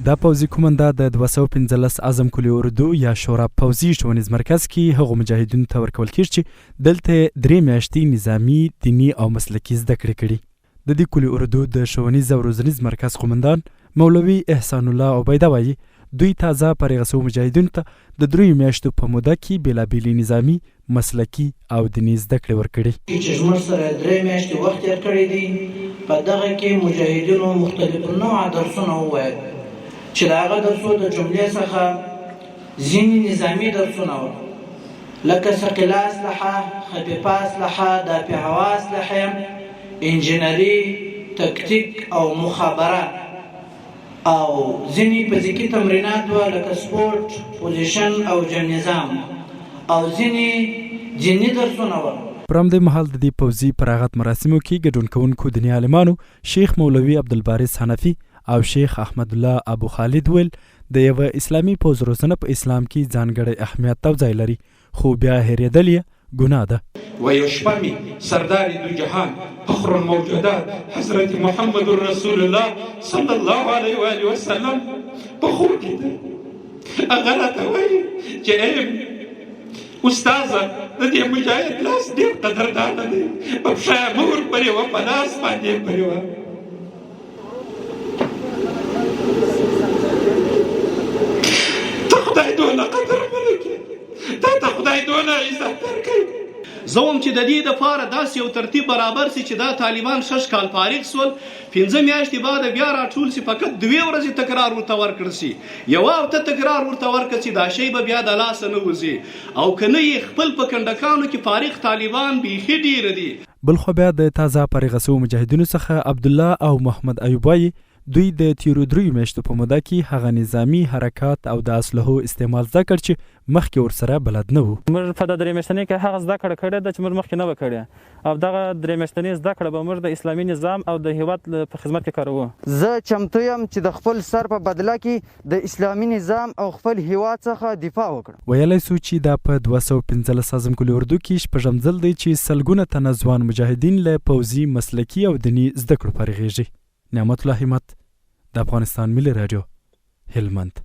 دا پوځي کومنده د 215 اعظم کلي اردو یا شورا پوځي ښوونیز مرکز کې هغو مجاهدینو ته ورکول کېږي چې دلته 3 میاشتې نظامي، دیني او مسلکي زده کړې کړي. د دې کلي اردو د ښوونیز او روزنیز مرکز قومندان مولوي احسان الله عبیده وایي دوی تازه فارغ شوو مجاهدینو ته د 3 میاشتو په موده کې بېلابېلې نظامي، مسلکي او دیني زده کړې ورکړي. چې زموږ سره 3 میاشتې وخت تېر کړی دی، په دغه کې مجاهدینو مختلف نوعه درسونه وویل چې د هغه درسو د جملې څخه ځینې نظامي درسونه وو لکه ثقیله اسلحه، خفیفه اسلحه، دافع هوا اسلحه، انجینري، تکتیک او مخابرات، او ځینې فزیکي تمرینات وو لکه سپورت، پوزیشن او جنګ نظام، او ځینې دیني درسونه وو. پر همدې مهال د دې پوځي فراغت مراسمو کې ګډون کوونکو دیني عالمانو شیخ مولوي عبدالبارس حنفي او شیخ احمد الله ابو خالد ویل د یوه اسلامي پوځ روزنه په اسلام کې ځانګړی اهمیت او ځای لري، خو بیا هېرېدل یې ګناه ده. و یو شپه مې سردار دو جهان فخر الموجودات حضرت محمد رسول الله صلی الله علیه و آله وسلم په خوب کې ده. هغه راته وایي چې ای استاذه د دې مجاهد لاس ډېر قدردانه دی، په پښه یې مه ورپرې وه، په لاس باندې یې پرې وه. ته خدای دونه قدر ملکې، تا ته خدای دونه عزت درکوي. زه وایم چې د دې دپاره داسې یو ترتیب برابر سي چې دا طالبان 6 کال فارغ سول، 5 میاشتې بعد بیا راټول سي، فقط 2 ورځې تکرار ورته ورکړل سي، یوه هفته تکرار ورته ورکړل سي، دا شی به بیا د لاسه نه وځي. او که نه یې خپل په کنډکانو کې فارغ طالبان بیخي ډېره دي. بلخو بیا د تازه فارغ شوو مجاهدینو څخه عبدالله او محمد ایوب وایي دوی د تیرو 3 میاشتو په موده کې هغه نظامي حرکات او د اسلحو استعمال زده کړ چې مخکې ورسره بلد نه وو. موږ په د 3 میاشتنۍ کې هغه زده کړه کړې ده چې موږ مخکې نه وه کړې، او دغه 3 میاشتنۍ زده کړه به موږ د اسلامي نظام او د هیواد په خدمت کې کاروو. زه چمتو یم چې د خپل سر په بدله کې د اسلامي نظام او خپل هیواد څخه دفاع وکړم. ویلی سو چې دا په 215 اعظم کلي اردو کې شپږم ځل دی چې سلګونه تنه ځوان مجاهدین له پوځي، مسلکي او دیني زده کړو فارغېږي. نعمت الله همت، د افغانستان ملي راډیو، هلمند.